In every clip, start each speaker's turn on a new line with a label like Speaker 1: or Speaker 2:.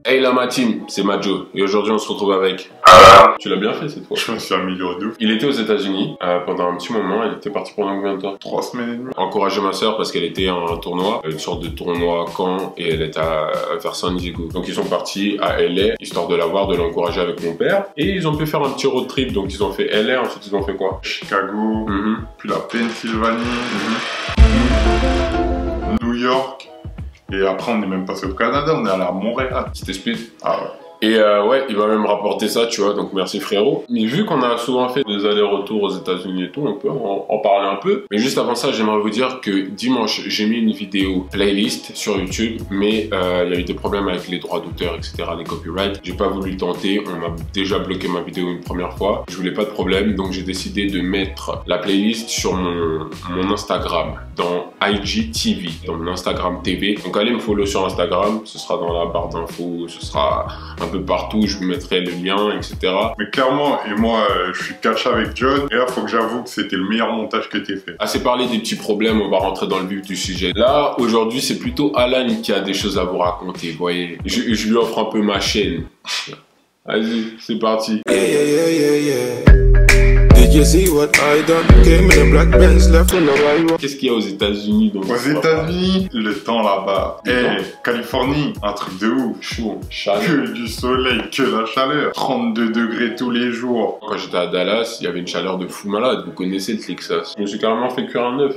Speaker 1: Hey la ma team, c'est Majo et aujourd'hui on se retrouve avec... Tu l'as bien fait cette fois.
Speaker 2: Je me suis amélioré de ouf.
Speaker 1: Il était aux États-Unis pendant un petit moment, il était parti pendant combien de temps?
Speaker 2: 3 semaines et demie.
Speaker 1: Encourager ma soeur parce qu'elle était à un tournoi, une sorte de tournoi à Caen et elle était vers San Diego. Donc ils sont partis à LA histoire de la voir, de l'encourager avec mon père et ils ont pu faire un petit road trip. Donc ils ont fait LA, ensuite ils ont fait quoi?
Speaker 2: Chicago, puis la Pennsylvanie, New York. Et après, on n'est même passé au Canada, on est allé à Montréal.
Speaker 1: C'était speed.
Speaker 2: Ah ouais.
Speaker 1: Et ouais, il va même rapporter ça, tu vois, donc merci frérot. Mais vu qu'on a souvent fait des allers-retours aux États-Unis et tout, on peut en parler un peu. Mais juste avant ça, j'aimerais vous dire que dimanche, j'ai mis une vidéo playlist sur YouTube, mais il y a eu des problèmes avec les droits d'auteur, etc., les copyrights. J'ai pas voulu le tenter, on m'a déjà bloqué ma vidéo une première fois. Je voulais pas de problème, donc j'ai décidé de mettre la playlist sur mon Instagram, dans IGTV, dans mon Instagram TV. Donc allez me follow sur Instagram, ce sera dans la barre d'infos, ce sera un peu partout, je vous mettrai le lien, etc.
Speaker 2: Mais clairement, et moi, je suis catch avec John, et là, faut que j'avoue que c'était le meilleur montage que t'aies fait.
Speaker 1: Assez parlé des petits problèmes, on va rentrer dans le vif du sujet. Là, aujourd'hui, c'est plutôt Alan qui a des choses à vous raconter, vous voyez. Je lui offre un peu ma chaîne. Vas-y, c'est parti. Qu'est-ce qu'il y a aux États-Unis donc?
Speaker 2: Aux États-Unis, le temps là-bas. Californie, un truc de ouf.
Speaker 1: Chaud, chaleur.
Speaker 2: Que du soleil, que la chaleur. 32 degrés tous les jours.
Speaker 1: Quand j'étais à Dallas, il y avait une chaleur de fou malade. Vous connaissez le Texas. Je me suis carrément fait cuire un œuf.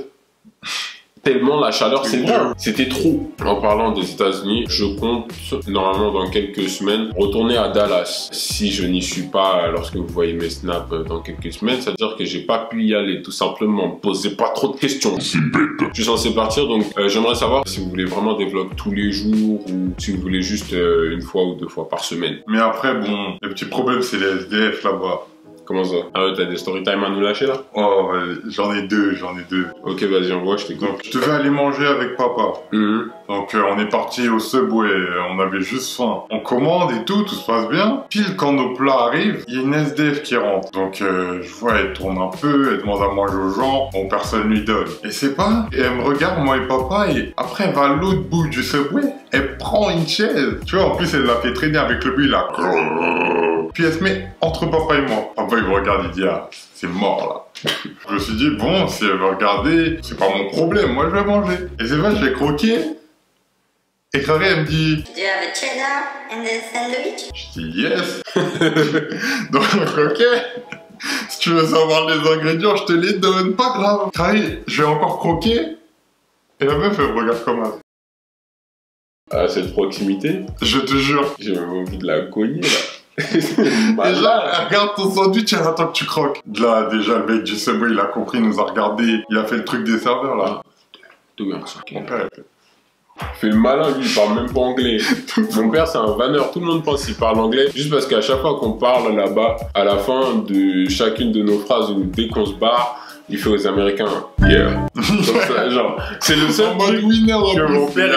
Speaker 1: Tellement la chaleur, c'est vrai. C'était trop. En parlant des États-Unis, je compte normalement dans quelques semaines retourner à Dallas. Si je n'y suis pas lorsque vous voyez mes snaps dans quelques semaines, ça veut dire que j'ai pas pu y aller tout simplement. Posez pas trop de questions. C'est bête. Je suis censé partir, donc j'aimerais savoir si vous voulez vraiment des vlogs tous les jours ou si vous voulez juste une fois ou 2 fois par semaine.
Speaker 2: Mais après, bon, le petit problème, c'est les SDF là-bas.
Speaker 1: Comment ça? Ah ouais, t'as des story time à nous lâcher là?
Speaker 2: Oh, j'en ai deux.
Speaker 1: Ok, vas-y, envoie, je t'écoute.
Speaker 2: Donc, je devais aller manger avec papa. Donc, on est parti au Subway, on avait juste faim. On commande et tout se passe bien. Pile quand nos plats arrivent, il y a une SDF qui rentre. Donc, je vois, elle tourne un peu, elle demande à manger aux gens. Bon, personne lui donne. Et c'est pas, et elle me regarde, moi et papa, et après, elle va à l'autre bout du Subway. Elle prend une chaise. Tu vois, en plus, elle l'a fait traîner avec le bruit là. Puis elle se met entre papa et moi. Papa, il me regarde, il dit, ah, c'est mort là. Je me suis dit, bon, si elle veut regarder, c'est pas mon problème, moi je vais manger. Et c'est vrai, je l'ai croqué. Et Clarée, elle me dit,
Speaker 3: Do you have a cheddar and a sandwich?
Speaker 2: je dis, yes. Donc, ok. Si tu veux savoir les ingrédients, je te les donne, pas grave. Clarée, je vais encore croquer. Et la meuf, elle me regarde comme ça.
Speaker 1: Ah, cette proximité?
Speaker 2: Je te jure.
Speaker 1: J'ai même envie de la cogner là.
Speaker 2: Déjà, regarde ton sandwich, elle attend que tu croques. Là, déjà, le mec du Subway, il a compris, il nous a regardé. Il a fait le truc des serveurs, là.
Speaker 1: Tout bien, ça.
Speaker 2: Mon père,
Speaker 1: Fait le malin, lui, il parle même pas anglais. Mon père, c'est un vanneur. Tout le monde pense qu'il parle anglais. Juste parce qu'à chaque fois qu'on parle là-bas, à la fin de chacune de nos phrases ou dès qu'on se barre, il fait aux Américains yeah. Donc ça, genre, c'est le seul truc que mon père.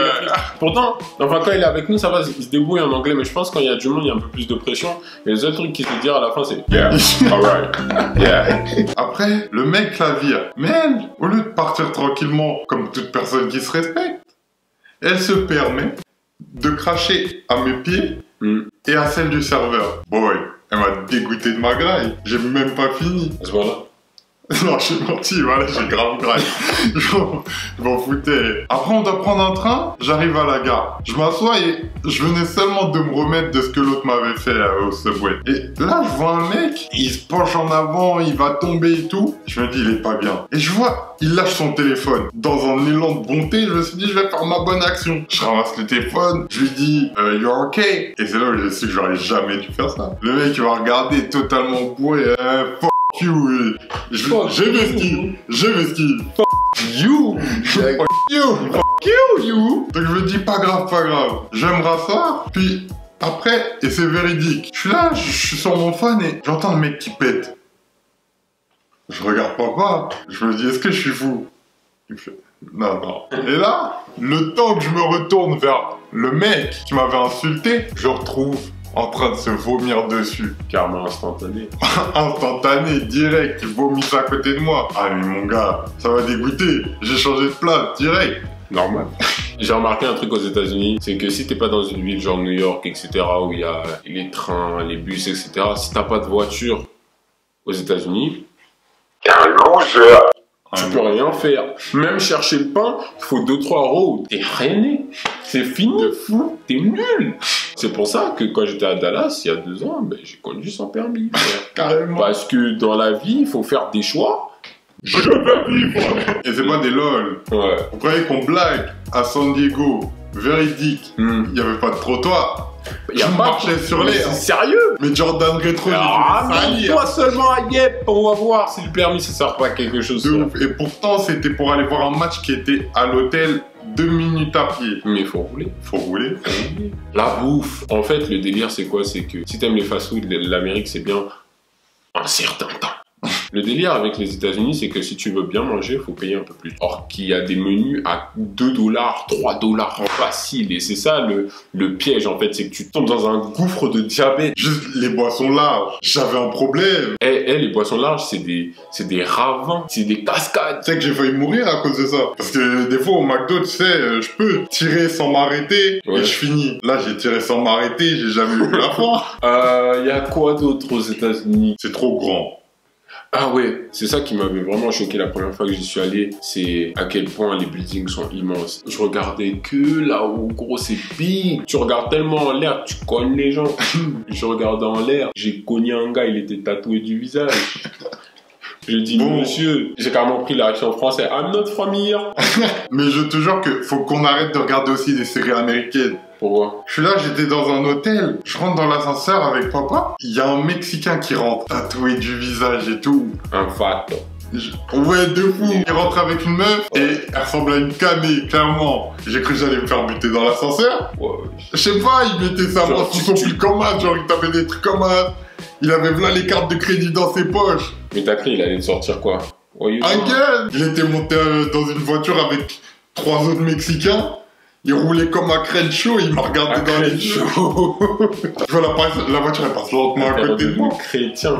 Speaker 1: Pourtant, enfin quand il est avec nous, ça va, il se débrouille en anglais, mais je pense quand il y a du monde, il y a un peu plus de pression. Et le seul truc qu'il se dit à la fin, c'est yeah, alright, yeah.
Speaker 2: Après, le mec la vire. Mais elle, au lieu de partir tranquillement, comme toute personne qui se respecte, elle se permet de cracher à mes pieds et à celle du serveur. Boy, elle m'a dégoûté de ma graille. J'ai même pas fini.
Speaker 1: À ce moment-là.
Speaker 2: Non, j'ai menti, voilà, j'ai grave graille. Je m'en foutais. Après, on doit prendre un train, j'arrive à la gare. Je m'assois et je venais seulement de me remettre de ce que l'autre m'avait fait au Subway. Et là, je vois un mec, il se penche en avant, il va tomber et tout. Je me dis, il est pas bien. Et je vois, il lâche son téléphone. Dans un élan de bonté, je me suis dit, je vais faire ma bonne action. Je ramasse le téléphone, je lui dis, you're okay. Et c'est là où j'ai su que j'aurais jamais dû faire ça. Le mec, il va regarder totalement bourré, fuck you. J'ai vesquille.
Speaker 1: Fuck you.
Speaker 2: Fuck you. Donc je me dis, pas grave. Je vais me rasseoir, puis après, et c'est véridique. Je suis là, je suis sur mon phone et j'entends le mec qui pète. Je regarde papa, je me dis, est-ce que je suis fou? Il me fait, non. Et là, le temps que je me retourne vers le mec qui m'avait insulté, je le retrouve en train de se vomir dessus.
Speaker 1: Carrément instantané.
Speaker 2: Instantané, direct, il vomit à côté de moi. Ah mais mon gars, ça va dégoûter. J'ai changé de place, direct.
Speaker 1: Normal. J'ai remarqué un truc aux États-Unis, c'est que si t'es pas dans une ville genre New York, etc., où il y a les trains, les bus, etc., si t'as pas de voiture aux États-Unis, t'es un loser. Tu peux rien faire. Même chercher le pain, il faut 2-3 euros. T'es rené. C'est fini. De fou. T'es nul. C'est pour ça que quand j'étais à Dallas, il y a 2 ans, ben, j'ai conduit sans permis.
Speaker 2: Carrément.
Speaker 1: Parce que dans la vie, il faut faire des choix. Je veux vivre.
Speaker 2: Et c'est pas des lol.
Speaker 1: Ouais.
Speaker 2: Vous croyez qu'on blague? À San Diego, véridique, il y avait pas de trottoir.
Speaker 1: Il y a
Speaker 2: Je
Speaker 1: pas
Speaker 2: marchais sur l'air.
Speaker 1: C'est sérieux.
Speaker 2: Mais Jordan Retro,
Speaker 1: Ah,
Speaker 2: j'ai dû
Speaker 1: mais
Speaker 2: les
Speaker 1: toi
Speaker 2: salir.
Speaker 1: seulement à Yep, on va voir si le permis ça sert pas à quelque chose.
Speaker 2: De ouf. Et pourtant, c'était pour aller voir un match qui était à l'hôtel 2 minutes à pied.
Speaker 1: Mais il faut rouler.
Speaker 2: Faut rouler.
Speaker 1: La bouffe. En fait, le délire, c'est quoi? C'est que si t'aimes les fast-food, l'Amérique, c'est bien un certain temps. Le délire avec les États-Unis, c'est que si tu veux bien manger, il faut payer un peu plus. Or qu'il y a des menus à 2 $, 3 $ facile. Et c'est ça le piège, en fait. C'est que tu tombes dans un gouffre de diabète.
Speaker 2: Juste les boissons larges. J'avais un problème.
Speaker 1: Les boissons larges, c'est des ravins, c'est des cascades.
Speaker 2: Tu sais que j'ai failli mourir à cause de ça. Parce que des fois au McDo, tu sais, je peux tirer sans m'arrêter et je finis. Là, j'ai tiré sans m'arrêter, j'ai jamais eu la faim.
Speaker 1: Y a quoi d'autre aux États-Unis?
Speaker 2: C'est trop grand.
Speaker 1: Ah ouais, c'est ça qui m'avait vraiment choqué la première fois que j'y suis allé, c'est à quel point les buildings sont immenses. Je regardais que là-haut, gros, c'est big. Tu regardes tellement en l'air, tu cognes les gens. Je regardais en l'air, j'ai cogné un gars, il était tatoué du visage. J'ai dit,
Speaker 2: bon,
Speaker 1: monsieur, j'ai carrément pris la réaction française, I'm not from here.
Speaker 2: Mais je te jure que faut qu'on arrête de regarder aussi des séries américaines.
Speaker 1: Pourquoi?
Speaker 2: Je suis là, j'étais dans un hôtel, je rentre dans l'ascenseur avec papa, il y a un Mexicain qui rentre, tatoué du visage et tout.
Speaker 1: Un fat.
Speaker 2: Ouais, de fou. Il rentre avec une meuf et elle ressemble à une camée, clairement. J'ai cru que j'allais me faire buter dans l'ascenseur.
Speaker 1: Ouais.
Speaker 2: Je sais pas, il mettait sa main sous son pull comme ça, genre il tapait des trucs comme ça. Il avait là les cartes de crédit dans ses poches.
Speaker 1: Mais t'as cru, il allait te sortir quoi?
Speaker 2: Un gun. Il était monté dans une voiture avec 3 autres Mexicains. Il roulait comme un Crenshaw, il m'a regardé dans les yeux. Je vois la voiture, elle passe lentement à côté de moi.
Speaker 1: Chrétien.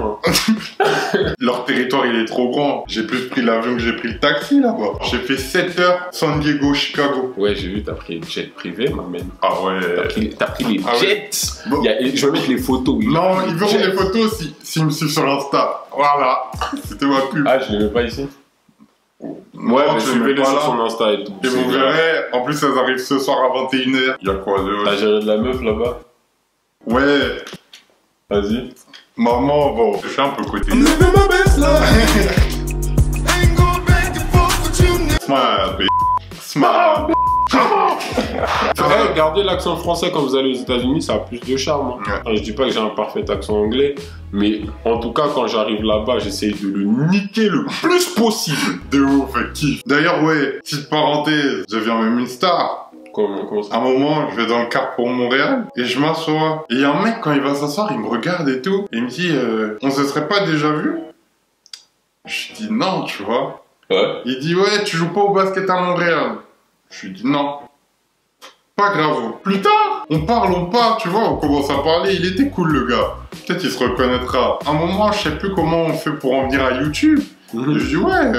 Speaker 2: Leur territoire, il est trop grand. J'ai plus pris l'avion que j'ai pris le taxi, là-bas. J'ai fait 7 heures, San Diego, Chicago.
Speaker 1: Ouais, j'ai vu, t'as pris le jet privé, ma man.
Speaker 2: Ah ouais.
Speaker 1: T'as pris les jets.
Speaker 2: Bon.
Speaker 1: Je vais mettre les photos.
Speaker 2: Non, ils verront les photos s'ils me suivent sur Insta. Voilà. C'était ma pub.
Speaker 1: Ah, je les mets pas ici? Ouais, mais suivez-le sur son Insta et tout.
Speaker 2: Et vous verrez, en plus, elles arrivent ce soir à 21h. Il y a quoi de...
Speaker 1: T'as géré de la meuf là-bas?
Speaker 2: Ouais.
Speaker 1: Vas-y.
Speaker 2: Maman, bon, je suis un peu côté. Smile, baby. Smile.
Speaker 1: Gardez l'accent français quand vous allez aux États-Unis, ça a plus de charme. Hein.
Speaker 2: Ouais.
Speaker 1: Enfin, je dis pas que j'ai un parfait accent anglais, mais en tout cas, quand j'arrive là-bas, j'essaye de le niquer le plus possible.
Speaker 2: De ouf, kiff. D'ailleurs, ouais, petite parenthèse, je deviens même une star.
Speaker 1: Comment ça?
Speaker 2: À un moment, je vais dans le car pour Montréal et je m'assois. Et il y a un mec, quand il va s'asseoir, il me regarde et tout. Et il me dit, on se serait pas déjà vu? Je dis non, tu vois.
Speaker 1: Ouais.
Speaker 2: Il dit, ouais, tu joues pas au basket à Montréal? Je lui dis non. Pas grave. Plus tard, on parle, tu vois, on commence à parler. Il était cool, le gars. Peut-être il se reconnaîtra. À un moment, je sais plus comment on fait pour en venir à YouTube. Je dis, ouais,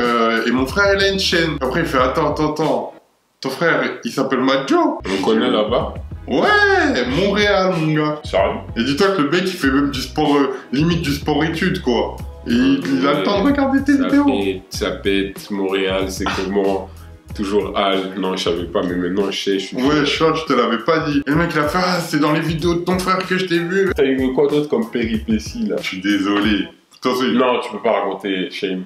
Speaker 2: et mon frère, il a une chaîne. Après, il fait, attends. Ton frère, il s'appelle Majo.
Speaker 1: On connaît là-bas?
Speaker 2: Ouais, Montréal, mon gars.
Speaker 1: Sérieux?
Speaker 2: Et dis-toi que le mec, il fait même du sport, limite du sport-études, quoi. Et il a le temps de regarder tes vidéos.
Speaker 1: Ça pète, Montréal, c'est comment? Toujours Al, non je savais pas, mais maintenant je sais, je suis...
Speaker 2: Ouais, je te l'avais pas dit. Et le mec il a fait, ah, c'est dans les vidéos de ton frère que je t'ai vu.
Speaker 1: T'as eu quoi d'autre comme péripétie là?
Speaker 2: Je suis désolé. Attention,
Speaker 1: Non, tu peux pas raconter, shame.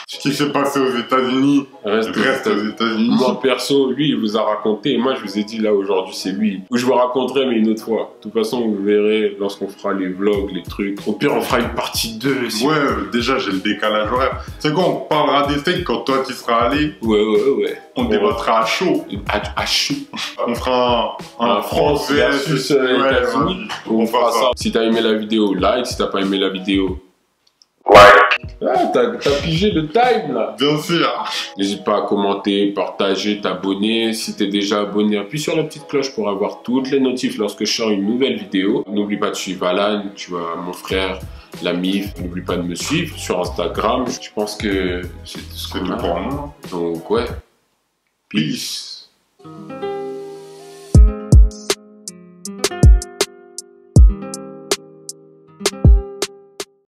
Speaker 2: Ce qui s'est passé aux États-Unis
Speaker 1: Reste
Speaker 2: aux États-Unis.
Speaker 1: Moi perso, lui il vous a raconté, et moi je vous ai dit là aujourd'hui c'est lui. Ou je vous raconterai mais une autre fois. De toute façon vous verrez lorsqu'on fera les vlogs, les trucs. Au pire on fera une partie 2. Si
Speaker 2: ouais, déjà j'ai le décalage horaire. C'est quoi, on parlera des steaks quand toi tu seras allé.
Speaker 1: Ouais.
Speaker 2: On débattra à chaud.
Speaker 1: À chaud.
Speaker 2: On fera un
Speaker 1: France versus États-Unis. On fera ça. Si t'as aimé la vidéo, like. Si t'as pas aimé la vidéo, ah, t'as pigé le time là.
Speaker 2: Bien sûr.
Speaker 1: N'hésite pas à commenter, partager, t'abonner. Si t'es déjà abonné, appuie sur la petite cloche pour avoir toutes les notifs lorsque je sors une nouvelle vidéo. N'oublie pas de suivre Alan, tu vois mon frère, la MIF. N'oublie pas de me suivre sur Instagram. Je pense que c'est tout ce qu'on a.
Speaker 2: Pour moi.
Speaker 1: Donc ouais, peace.
Speaker 3: you.